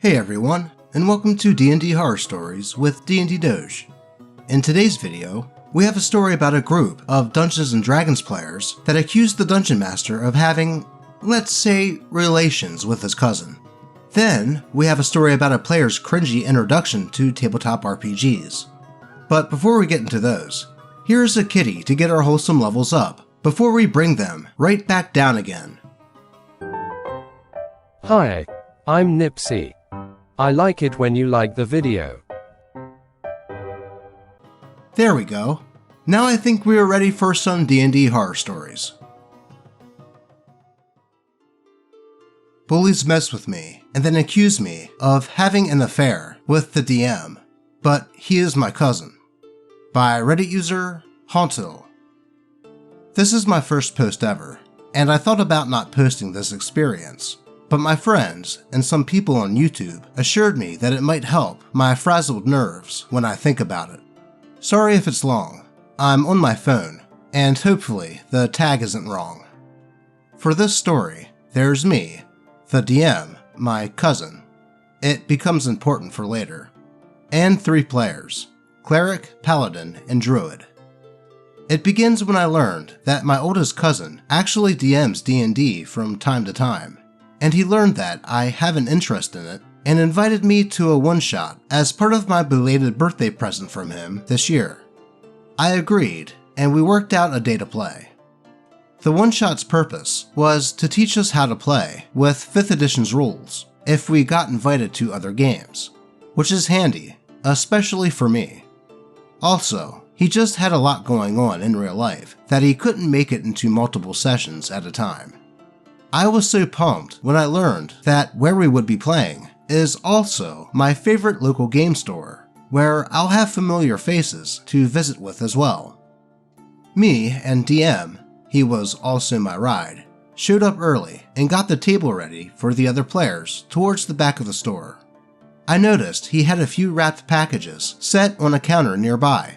Hey everyone, and welcome to DnD Horror Stories with DnD Doge. In today's video, we have a story about a group of Dungeons & Dragons players that accused the Dungeon Master of having, let's say, relations with his cousin. Then, we have a story about a player's cringy introduction to tabletop RPGs. But before we get into those, here's a kitty to get our wholesome levels up, before we bring them right back down again. Hi, I'm Nipsey. I like it when you like the video. There we go. Now I think we are ready for some DnD horror stories. Bullies mess with me and then accuse me of having an affair with the DM, but he is my cousin. By Reddit user Hauntil. This is my first post ever, and I thought about not posting this experience. But my friends and some people on YouTube assured me that it might help my frazzled nerves when I think about it. Sorry if it's long. I'm on my phone, and hopefully the tag isn't wrong. For this story, there's me, the DM, my cousin. It becomes important for later. And 3 players, Cleric, Paladin, and Druid. It begins when I learned that my oldest cousin actually DMs D&D from time to time. And he learned that I have an interest in it and invited me to a one-shot as part of my belated birthday present from him this year. I agreed, and we worked out a day to play. The one-shot's purpose was to teach us how to play with 5th edition's rules if we got invited to other games, which is handy, especially for me. Also, he just had a lot going on in real life that he couldn't make it into multiple sessions at a time. I was so pumped when I learned that where we would be playing is also my favorite local game store, where I'll have familiar faces to visit with as well. Me and DM, he was also my ride, showed up early and got the table ready for the other players towards the back of the store. I noticed he had a few wrapped packages set on a counter nearby.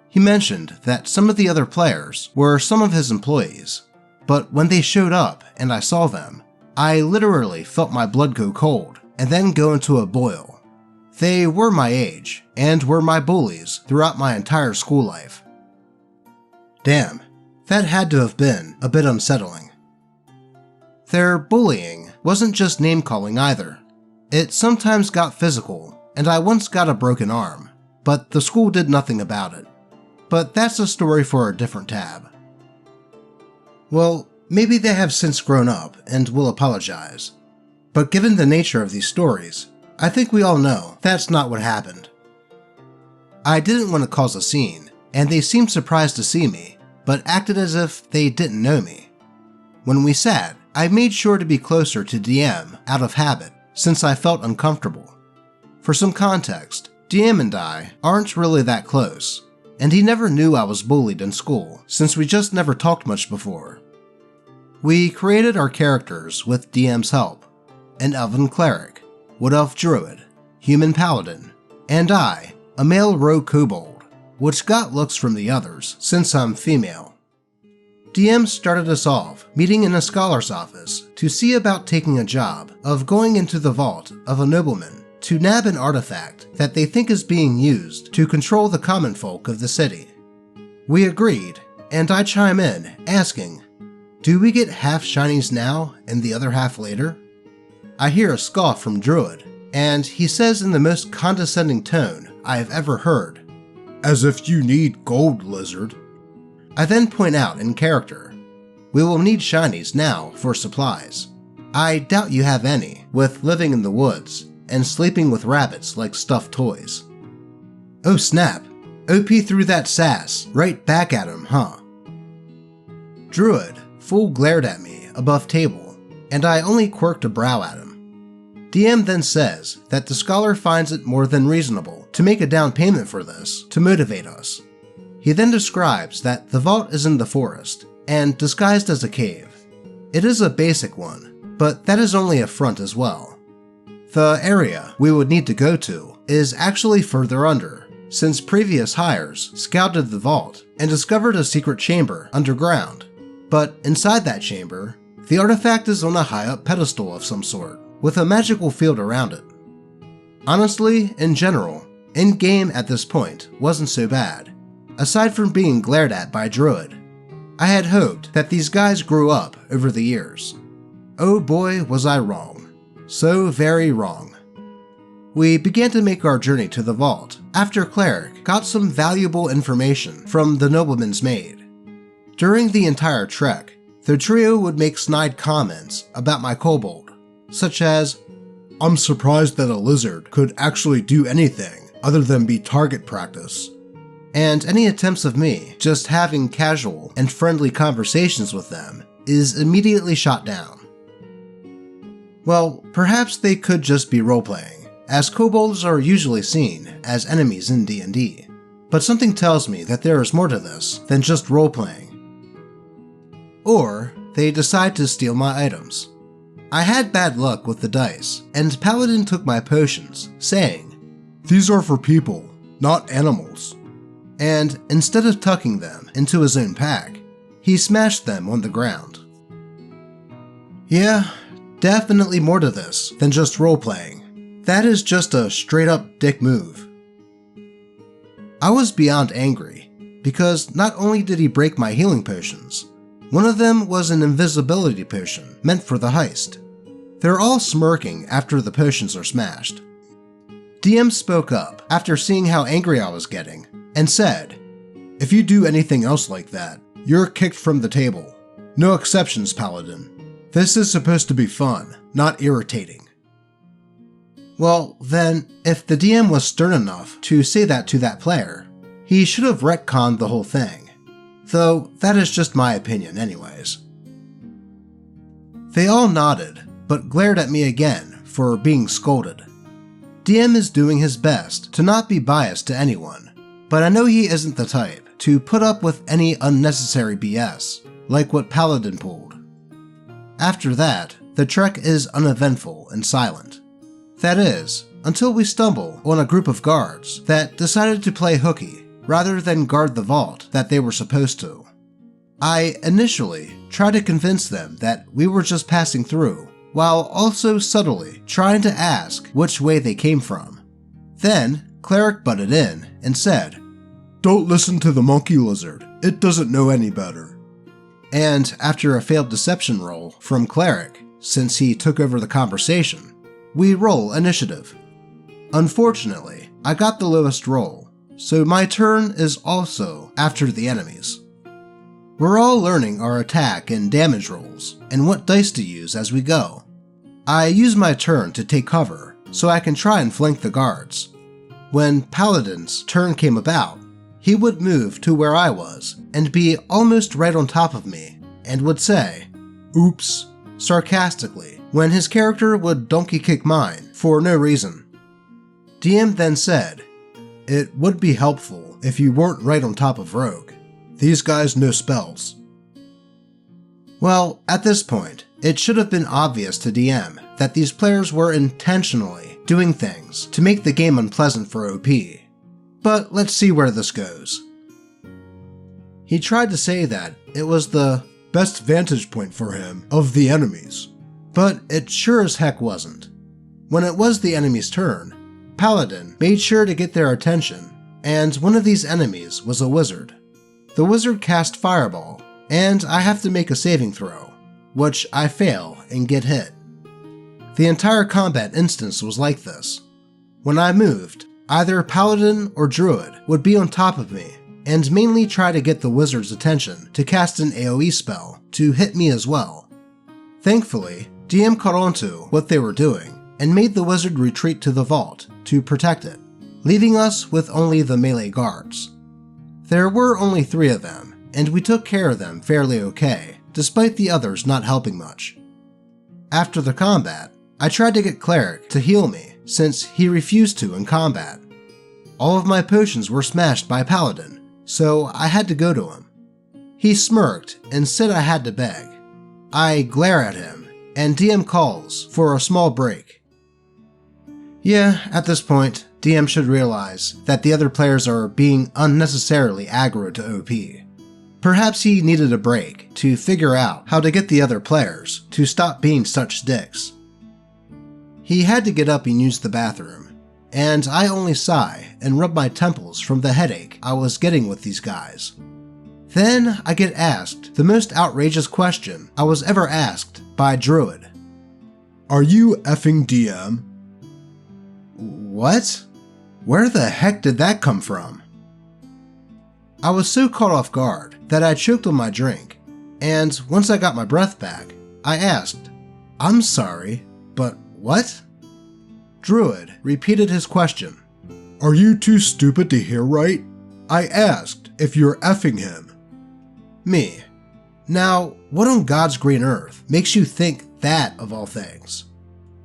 He mentioned that some of the other players were some of his employees. But when they showed up and I saw them, I literally felt my blood go cold and then go into a boil. They were my age and were my bullies throughout my entire school life. Damn, that had to have been a bit unsettling. Their bullying wasn't just name-calling either. It sometimes got physical, and I once got a broken arm, but the school did nothing about it. But that's a story for a different tab. Well, maybe they have since grown up and will apologize. But given the nature of these stories, I think we all know that's not what happened. I didn't want to cause a scene, and they seemed surprised to see me, but acted as if they didn't know me. When we sat, I made sure to be closer to DM out of habit, since I felt uncomfortable. For some context, DM and I aren't really that close, and he never knew I was bullied in school, since we just never talked much before. We created our characters with DM's help: an elven cleric, wood elf druid, human paladin, and I, a male rogue kobold, which got looks from the others since I'm female. DM started us off meeting in a scholar's office to see about taking a job of going into the vault of a nobleman to nab an artifact that they think is being used to control the common folk of the city. We agreed, and I chime in, asking, "Do we get half shinies now and the other half later?" I hear a scoff from Druid, and he says in the most condescending tone I have ever heard, "As if you need gold, lizard." I then point out in character, "We will need shinies now for supplies. I doubt you have any, with living in the woods and sleeping with rabbits like stuffed toys." Oh snap, OP threw that sass right back at him, huh? Druid full glared at me above table, and I only quirked a brow at him. DM then says that the scholar finds it more than reasonable to make a down payment for this to motivate us. He then describes that the vault is in the forest and disguised as a cave. It is a basic one, but that is only a front as well. The area we would need to go to is actually further under, since previous hires scouted the vault and discovered a secret chamber underground. But inside that chamber, the artifact is on a high-up pedestal of some sort, with a magical field around it. Honestly, in general, in-game at this point wasn't so bad. Aside from being glared at by a druid, I had hoped that these guys grew up over the years. Oh boy, was I wrong. So very wrong. We began to make our journey to the vault after Cleric got some valuable information from the nobleman's maid. During the entire trek, the trio would make snide comments about my kobold, such as, "I'm surprised that a lizard could actually do anything other than be target practice," and any attempts of me just having casual and friendly conversations with them is immediately shot down. Well, perhaps they could just be role-playing, as kobolds are usually seen as enemies in D&D, but something tells me that there is more to this than just role-playing. Or they decide to steal my items. I had bad luck with the dice, and Paladin took my potions, saying, "These are for people, not animals." And instead of tucking them into his own pack, he smashed them on the ground. Yeah, definitely more to this than just role-playing. That is just a straight-up dick move. I was beyond angry, because not only did he break my healing potions, one of them was an invisibility potion meant for the heist. They're all smirking after the potions are smashed. DM spoke up after seeing how angry I was getting, and said, "If you do anything else like that, you're kicked from the table. No exceptions, Paladin. This is supposed to be fun, not irritating." Well, then, if the DM was stern enough to say that to that player, he should have retconned the whole thing. Though, that is just my opinion anyways. They all nodded, but glared at me again for being scolded. DM is doing his best to not be biased to anyone, but I know he isn't the type to put up with any unnecessary BS, like what Paladin pulled. After that, the trek is uneventful and silent. That is, until we stumble on a group of guards that decided to play hooky rather than guard the vault that they were supposed to. I initially tried to convince them that we were just passing through, while also subtly trying to ask which way they came from. Then, Cleric butted in and said, "Don't listen to the monkey lizard, it doesn't know any better." And after a failed deception roll from Cleric, since he took over the conversation, we roll initiative. Unfortunately, I got the lowest roll, so my turn is also after the enemies. We're all learning our attack and damage rolls, and what dice to use as we go. I use my turn to take cover, so I can try and flank the guards. When Paladin's turn came about, he would move to where I was and be almost right on top of me, and would say, "Oops," sarcastically, when his character would donkey kick mine for no reason. DM then said, "It would be helpful if you weren't right on top of Rogue. These guys know spells." Well, at this point, it should have been obvious to DM that these players were intentionally doing things to make the game unpleasant for OP. But let's see where this goes. He tried to say that it was the best vantage point for him of the enemies, but it sure as heck wasn't. When it was the enemy's turn, Paladin made sure to get their attention, and one of these enemies was a wizard. The wizard cast Fireball, and I have to make a saving throw, which I fail and get hit. The entire combat instance was like this. When I moved, either Paladin or Druid would be on top of me, and mainly try to get the wizard's attention to cast an AoE spell to hit me as well. Thankfully, DM caught onto what they were doing, and made the wizard retreat to the vault to protect it, leaving us with only the melee guards. There were only 3 of them, and we took care of them fairly okay, despite the others not helping much. After the combat, I tried to get Cleric to heal me, since he refused to in combat. All of my potions were smashed by Paladin, so I had to go to him. He smirked and said I had to beg. I glare at him, and DM calls for a small break. Yeah, at this point, DM should realize that the other players are being unnecessarily aggro to OP. Perhaps he needed a break to figure out how to get the other players to stop being such dicks. He had to get up and use the bathroom, and I only sigh and rub my temples from the headache I was getting with these guys. Then I get asked the most outrageous question I was ever asked by a druid. "Are you effing DM?" What? Where the heck did that come from? I was so caught off guard that I choked on my drink, and once I got my breath back, I asked, "I'm sorry, but what?" Druid repeated his question. "Are you too stupid to hear right? I asked if you're effing him." Me. Now, what on God's green earth makes you think that of all things?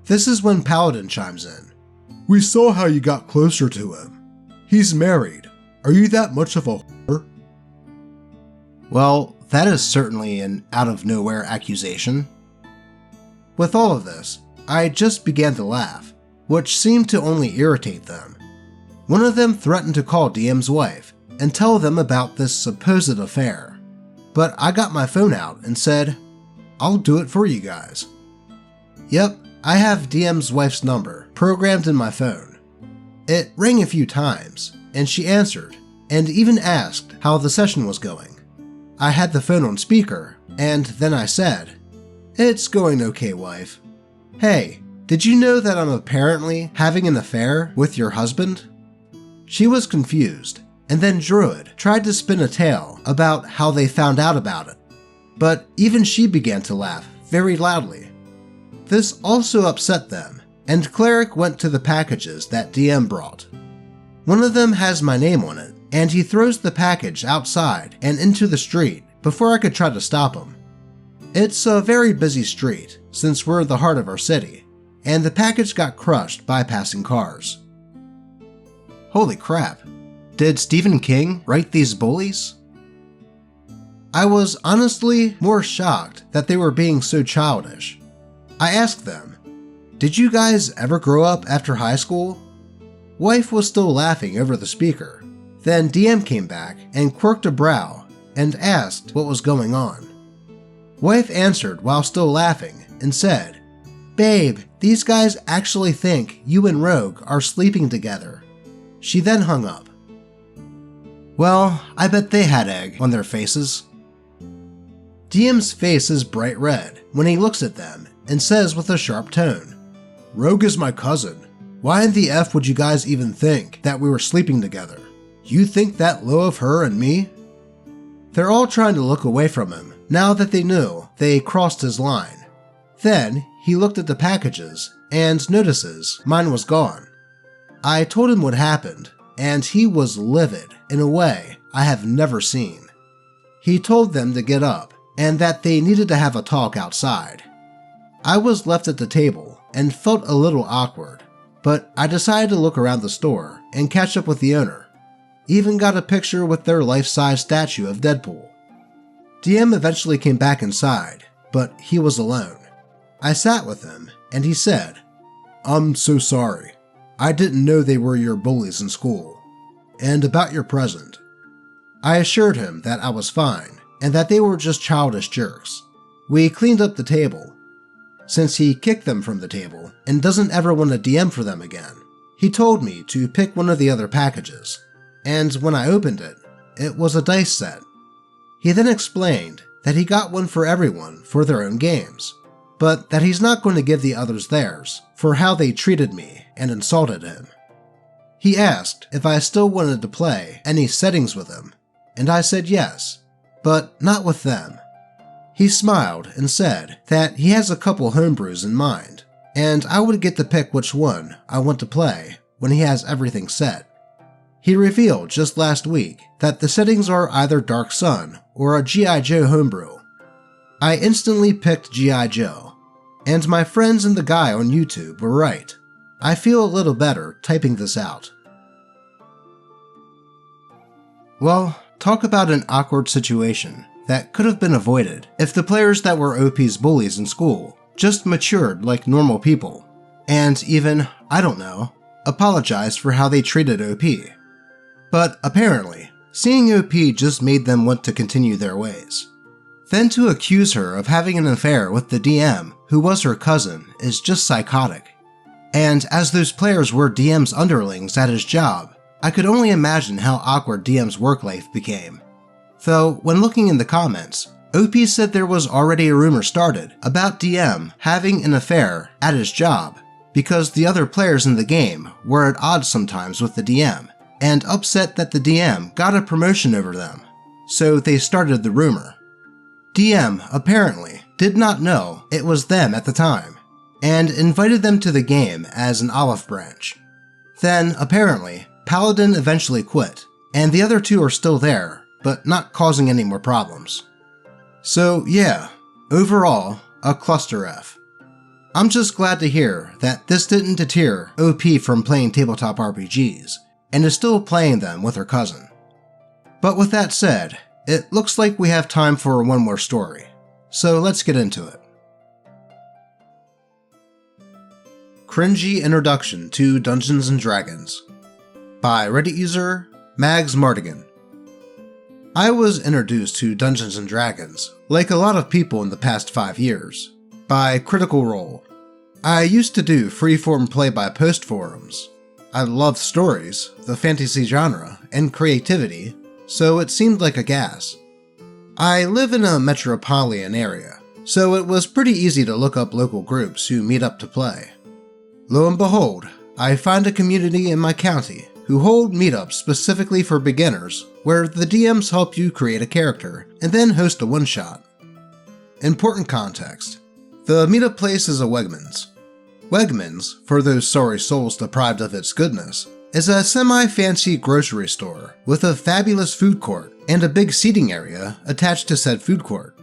This is when Paladin chimes in. "We saw how you got closer to him. He's married. Are you that much of a whore?" Well, that is certainly an out-of-nowhere accusation. With all of this, I just began to laugh, which seemed to only irritate them. One of them threatened to call DM's wife and tell them about this supposed affair, but I got my phone out and said, "I'll do it for you guys." Yep, I have DM's wife's number programmed in my phone. It rang a few times, and she answered, and even asked how the session was going. I had the phone on speaker, and then I said, "It's going okay, wife. Hey, did you know that I'm apparently having an affair with your husband?" She was confused, and then Druid tried to spin a tale about how they found out about it, but even she began to laugh very loudly. This also upset them, and Cleric went to the packages that DM brought. One of them has my name on it, and he throws the package outside and into the street before I could try to stop him. It's a very busy street, since we're the heart of our city, and the package got crushed by passing cars. Holy crap, did Stephen King write these bullies? I was honestly more shocked that they were being so childish. I asked them, "Did you guys ever grow up after high school?" Wife was still laughing over the speaker. Then DM came back and quirked a brow and asked what was going on. Wife answered while still laughing and said, "Babe, these guys actually think you and Rogue are sleeping together." She then hung up. Well, I bet they had egg on their faces. DM's face is bright red when he looks at them and says with a sharp tone, "Rogue is my cousin. Why in the F would you guys even think that we were sleeping together? You think that low of her and me?" They're all trying to look away from him now that they knew they crossed his line. Then he looked at the packages and notices mine was gone. I told him what happened, and he was livid in a way I have never seen. He told them to get up and that they needed to have a talk outside. I was left at the table and felt a little awkward, but I decided to look around the store and catch up with the owner. Even got a picture with their life-size statue of Deadpool. DM eventually came back inside, but he was alone. I sat with him, and he said, "I'm so sorry. I didn't know they were your bullies in school. And about your present." I assured him that I was fine, and that they were just childish jerks. We cleaned up the table. Since he kicked them from the table and doesn't ever want to DM for them again, he told me to pick one of the other packages, and when I opened it, it was a dice set. He then explained that he got one for everyone for their own games, but that he's not going to give the others theirs for how they treated me and insulted him. He asked if I still wanted to play any settings with him, and I said yes, but not with them. He smiled and said that he has a couple homebrews in mind, and I would get to pick which one I want to play when he has everything set. He revealed just last week that the settings are either Dark Sun or a G.I. Joe homebrew. I instantly picked G.I. Joe, and my friends and the guy on YouTube were right. I feel a little better typing this out. Well, talk about an awkward situation that could have been avoided if the players that were OP's bullies in school just matured like normal people, and even, I don't know, apologized for how they treated OP. But apparently, seeing OP just made them want to continue their ways. Then to accuse her of having an affair with the DM who was her cousin is just psychotic. And as those players were DM's underlings at his job, I could only imagine how awkward DM's work life became. Though, when looking in the comments, OP said there was already a rumor started about DM having an affair at his job because the other players in the game were at odds sometimes with the DM and upset that the DM got a promotion over them, so they started the rumor. DM apparently did not know it was them at the time and invited them to the game as an olive branch. Then, apparently, Paladin eventually quit, and the other two are still there, but not causing any more problems. So yeah, overall, a cluster F. I'm just glad to hear that this didn't deter OP from playing tabletop RPGs, and is still playing them with her cousin. But with that said, it looks like we have time for one more story, so let's get into it. Cringy Introduction to Dungeons & Dragons by Reddit user Mags Mardigan. I was introduced to Dungeons & Dragons, like a lot of people in the past 5 years, by Critical Role. I used to do freeform play-by-post forums. I loved stories, the fantasy genre, and creativity, so it seemed like a gas. I live in a metropolitan area, so it was pretty easy to look up local groups who meet up to play. Lo and behold, I find a community in my county who hold meetups specifically for beginners, where the DMs help you create a character and then host a one-shot. Important context. The meetup place is a Wegmans. Wegmans, for those sorry souls deprived of its goodness, is a semi-fancy grocery store with a fabulous food court and a big seating area attached to said food court.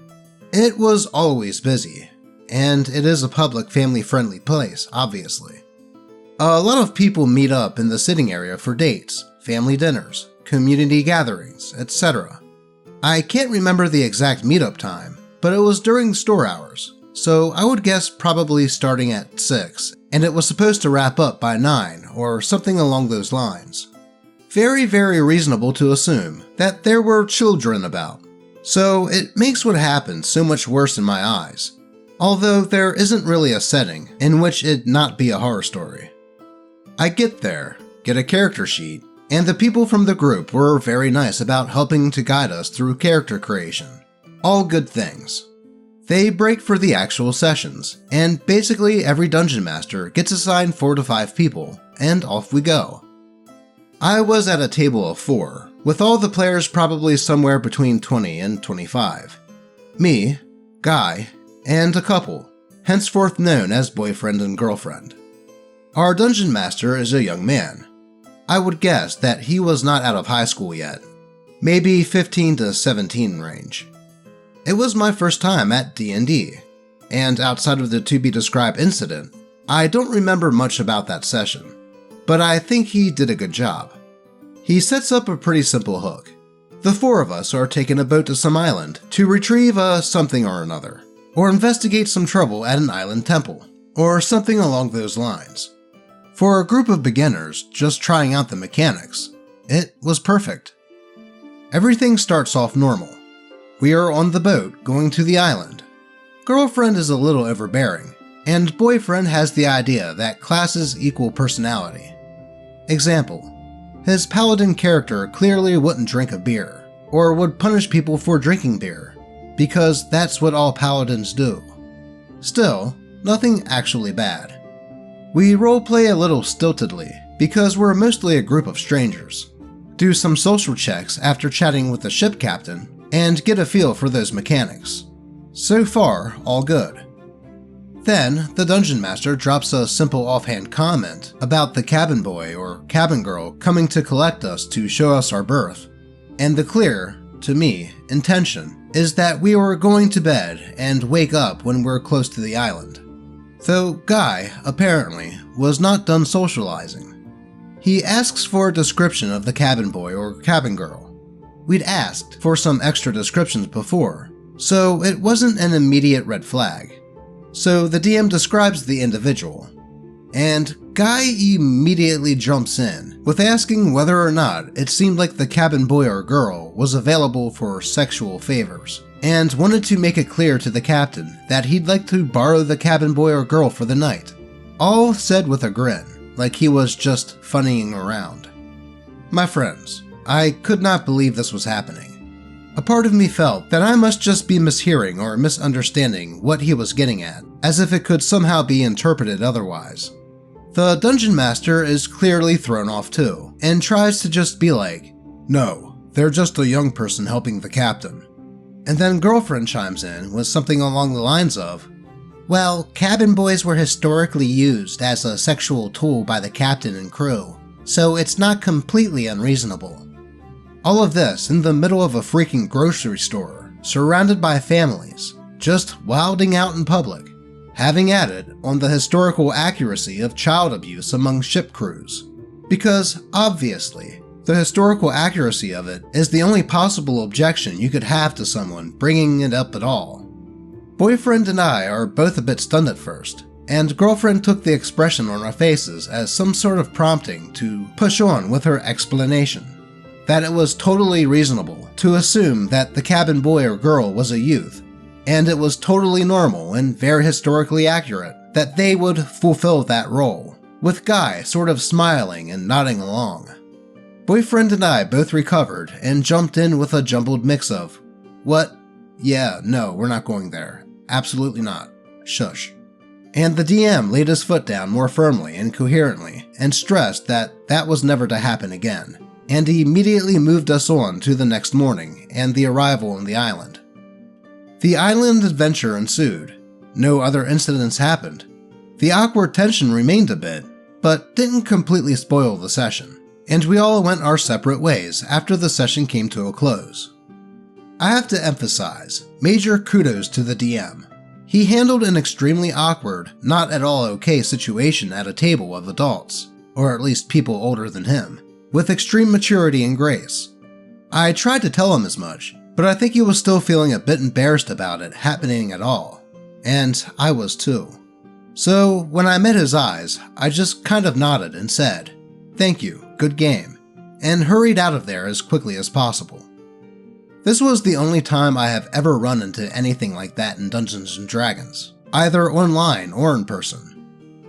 It was always busy, and it is a public family-friendly place, obviously. A lot of people meet up in the sitting area for dates, family dinners, community gatherings, etc. I can't remember the exact meetup time, but it was during store hours, so I would guess probably starting at 6, and it was supposed to wrap up by 9 or something along those lines. Very, very reasonable to assume that there were children about, so it makes what happened so much worse in my eyes, although there isn't really a setting in which it'd not be a horror story. I get there, get a character sheet, and the people from the group were very nice about helping to guide us through character creation. All good things. They break for the actual sessions, and basically every dungeon master gets assigned 4 to 5 people, and off we go. I was at a table of 4, with all the players probably somewhere between 20 and 25. Me, Guy, and a couple, henceforth known as boyfriend and girlfriend. Our dungeon master is a young man. I would guess that he was not out of high school yet, maybe 15 to 17 range. It was my first time at D&D, and outside of the to-be-described incident, I don't remember much about that session, but I think he did a good job. He sets up a pretty simple hook. The 4 of us are taking a boat to some island to retrieve a something or another, or investigate some trouble at an island temple, or something along those lines. For a group of beginners just trying out the mechanics, it was perfect. Everything starts off normal. We are on the boat going to the island. Girlfriend is a little overbearing, and boyfriend has the idea that classes equal personality. Example, his paladin character clearly wouldn't drink a beer, or would punish people for drinking beer, because that's what all paladins do. Still, nothing actually bad. We roleplay a little stiltedly, because we're mostly a group of strangers. Do some social checks after chatting with the ship captain, and get a feel for those mechanics. So far, all good. Then, the dungeon master drops a simple offhand comment about the cabin boy or cabin girl coming to collect us to show us our berth, and the clear, to me, intention is that we were going to bed and wake up when we're close to the island. Though Guy, apparently, was not done socializing. He asks for a description of the cabin boy or cabin girl. We'd asked for some extra descriptions before, so it wasn't an immediate red flag. So the DM describes the individual, and Guy immediately jumps in with asking whether or not it seemed like the cabin boy or girl was available for sexual favors, and wanted to make it clear to the captain that he'd like to borrow the cabin boy or girl for the night. all said with a grin, like he was just funnying around. My friends, I could not believe this was happening. A part of me felt that I must just be mishearing or misunderstanding what he was getting at, as if it could somehow be interpreted otherwise. The dungeon master is clearly thrown off too, and tries to just be like, "No, they're just a young person helping the captain." And then girlfriend chimes in with something along the lines of, "Well, cabin boys were historically used as a sexual tool by the captain and crew, so it's not completely unreasonable." All of this in the middle of a freaking grocery store, surrounded by families, just wilding out in public, having added on the historical accuracy of child abuse among ship crews. Because, obviously, the historical accuracy of it is the only possible objection you could have to someone bringing it up at all. Boyfriend and I are both a bit stunned at first, and girlfriend took the expression on our faces as some sort of prompting to push on with her explanation. That it was totally reasonable to assume that the cabin boy or girl was a youth, and it was totally normal and very historically accurate that they would fulfill that role, with Guy sort of smiling and nodding along. Boyfriend and I both recovered and jumped in with a jumbled mix of, "What? Yeah, no, we're not going there. Absolutely not. Shush." And the DM laid his foot down more firmly and coherently and stressed that that was never to happen again, and he immediately moved us on to the next morning and the arrival on the island. The island adventure ensued. No other incidents happened. The awkward tension remained a bit, but didn't completely spoil the session, and we all went our separate ways after the session came to a close. I have to emphasize, major kudos to the DM. He handled an extremely awkward, not at all okay situation at a table of adults, or at least people older than him, with extreme maturity and grace. I tried to tell him as much, but I think he was still feeling a bit embarrassed about it happening at all, and I was too. So when I met his eyes, I just kind of nodded and said, "Thank you, good game," and hurried out of there as quickly as possible. This was the only time I have ever run into anything like that in Dungeons & Dragons, either online or in person.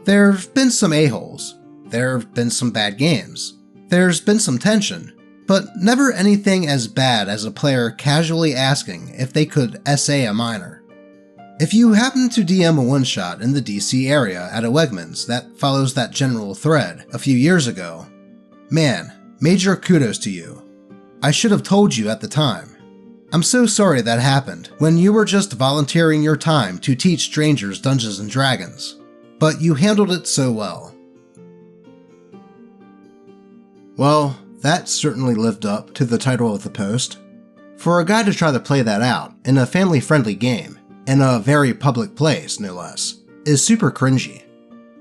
There've been some a-holes, there've been some bad games, there's been some tension, but never anything as bad as a player casually asking if they could SA a minor. If you happen to DM a one-shot in the DC area at a Wegmans that follows that general thread a few years ago, man, major kudos to you. I should have told you at the time. I'm so sorry that happened when you were just volunteering your time to teach strangers Dungeons & Dragons, but you handled it so well. Well, that certainly lived up to the title of the post. For a guy to try to play that out in a family-friendly game, in a very public place, no less, is super cringy.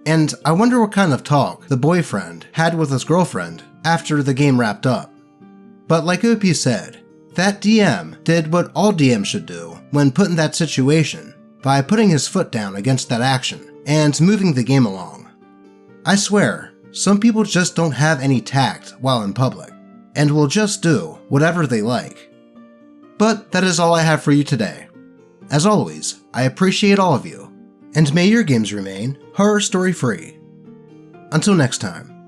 And I wonder what kind of talk the boyfriend had with his girlfriend after the game wrapped up. But like OP said, that DM did what all DMs should do when put in that situation, by putting his foot down against that action and moving the game along. I swear, some people just don't have any tact while in public, and will just do whatever they like. But that is all I have for you today. As always, I appreciate all of you, and may your games remain horror story free. Until next time.